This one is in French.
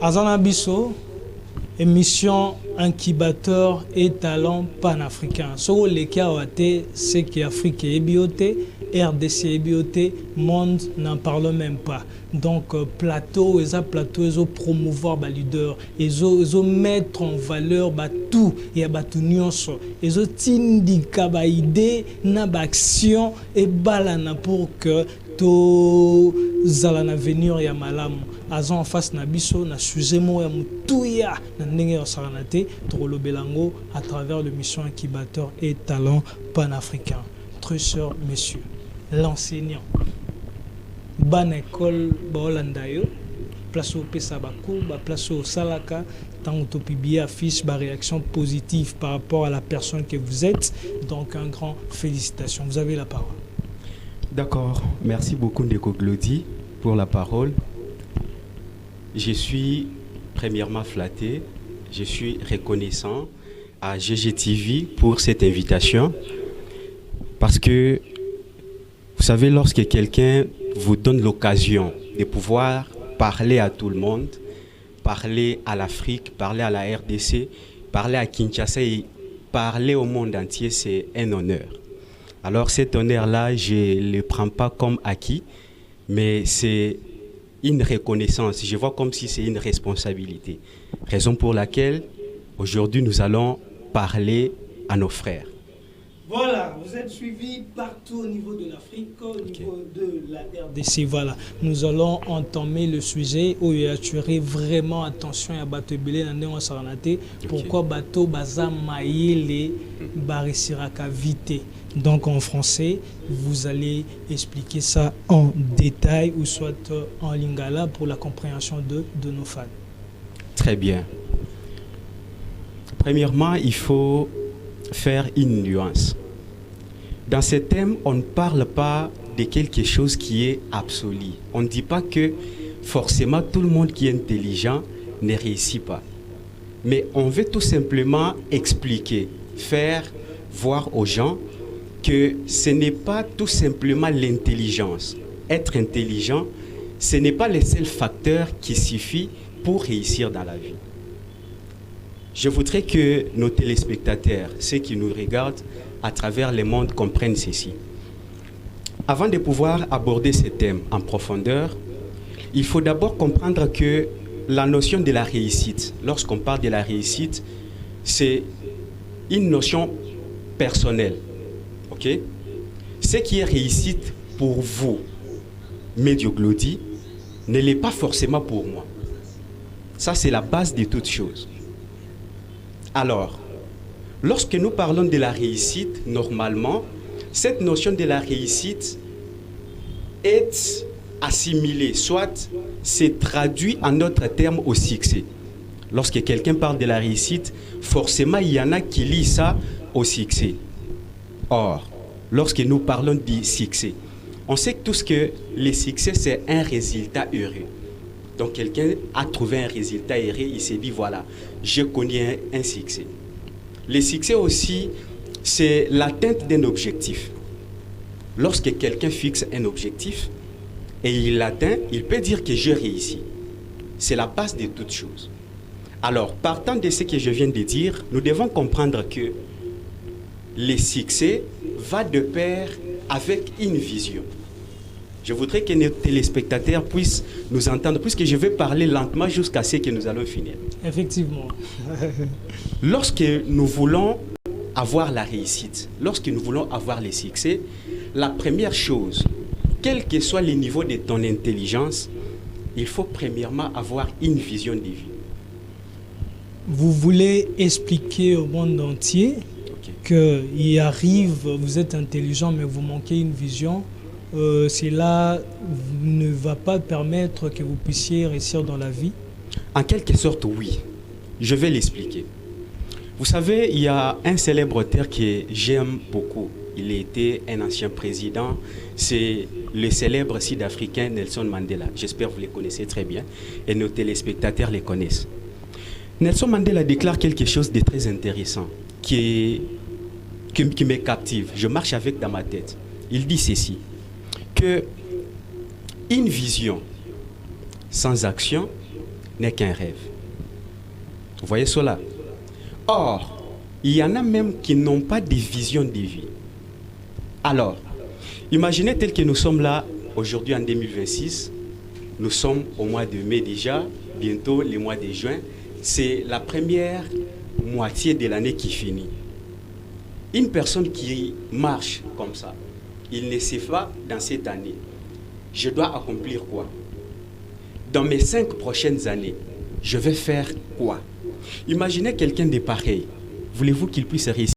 Azana Bisso, émission incubateur et talent panafricain. So le Kawate, c'est qu'Afrique est bioté, RDC est bioté, monde n'en parle même pas. Donc plateau, ils ont promouvoir les leaders, ils ont mettre en valeur tout et tout nyonso. Ils ont indiqué des idées, des actions et balana pour que tout zalana venir ya malamu. Azan en face na biso na sujet mo ya mutuya na ndenge ya saranate to belango à travers l'émission incubateur et talent panafricain. Très chers messieurs, l'enseignant ban école baolandayo place au Pesabakou, place au Salaka, tant que tu affiche ma réaction positive par rapport à la personne que vous êtes. Donc un grand félicitations. Vous avez la parole. D'accord. Merci beaucoup Ndeko Glody pour la parole. Je suis premièrement flatté, je suis reconnaissant à GGTV pour cette invitation parce que vous savez, lorsque quelqu'un vous donne l'occasion de pouvoir parler à tout le monde, parler à l'Afrique, parler à la RDC, parler à Kinshasa et parler au monde entier, c'est un honneur. Alors cet honneur-là, je ne le prends pas comme acquis, mais c'est une reconnaissance. Je vois comme si c'est une responsabilité. Raison pour laquelle, aujourd'hui, nous allons parler à nos frères. Voilà, vous êtes suivis partout au niveau de l'Afrique, au niveau de la RDC. Voilà, nous allons entamer le sujet où il y a attiré vraiment attention à Bateau Belé dans Saranate. Pourquoi Bateau Baza Maïle Barisiraka Vite. Donc en français, vous allez expliquer ça en détail ou soit en lingala pour la compréhension de nos fans. Très bien. Premièrement, il faut faire une nuance. Dans ce thème, on ne parle pas de quelque chose qui est absolu. On ne dit pas que forcément tout le monde qui est intelligent ne réussit pas. Mais on veut tout simplement expliquer, faire voir aux gens que ce n'est pas tout simplement l'intelligence. Être intelligent, ce n'est pas le seul facteur qui suffit pour réussir dans la vie. Je voudrais que nos téléspectateurs, ceux qui nous regardent à travers le monde, comprennent ceci. Avant de pouvoir aborder ce thème en profondeur, il faut d'abord comprendre que la notion de la réussite, lorsqu'on parle de la réussite, c'est une notion personnelle. Okay? Ce qui est réussite pour vous, Médio Glody, ne l'est pas forcément pour moi. Ça, c'est la base de toute chose. Alors, lorsque nous parlons de la réussite, normalement, cette notion de la réussite est assimilée, soit c'est traduit en d'autres termes au succès. Lorsque quelqu'un parle de la réussite, forcément, il y en a qui lisent ça au succès. Or, lorsque nous parlons du succès, on sait tous que le succès, c'est un résultat heureux. Donc, quelqu'un a trouvé un résultat heureux, il s'est dit, voilà, je connais un succès. Le succès aussi, c'est l'atteinte d'un objectif. Lorsque quelqu'un fixe un objectif et il l'atteint, il peut dire que je réussis. C'est la base de toute chose. Alors, partant de ce que je viens de dire, nous devons comprendre que le succès va de pair avec une vision. Je voudrais que nos téléspectateurs puissent nous entendre, puisque je vais parler lentement jusqu'à ce que nous allons finir. Effectivement. Lorsque nous voulons avoir la réussite, lorsque nous voulons avoir le succès, la première chose, quel que soit le niveau de ton intelligence, il faut premièrement avoir une vision de vie. Vous voulez expliquer au monde entier qu'il arrive, vous êtes intelligent, mais vous manquez une vision. Cela ne va pas permettre que vous puissiez réussir dans la vie? En quelque sorte, oui. Je vais l'expliquer. Vous savez, il y a un célèbre auteur que j'aime beaucoup. Il était un ancien président. C'est le célèbre sud-africain Nelson Mandela. J'espère que vous le connaissez très bien et nos téléspectateurs les connaissent. Nelson Mandela déclare quelque chose de très intéressant qui me captive. Je marche avec dans ma tête. Il dit ceci, que une vision sans action n'est qu'un rêve. Vous voyez cela? Or, il y en a même qui n'ont pas de vision de vie. Alors, imaginez tel que nous sommes là aujourd'hui en 2026. Nous sommes au mois de mai déjà, bientôt le mois de juin. C'est la première moitié de l'année qui finit. Une personne qui marche comme ça, il ne sait pas dans cette année, je dois accomplir quoi? Dans mes 5 prochaines années, je vais faire quoi? Imaginez quelqu'un de pareil. Voulez-vous qu'il puisse réussir?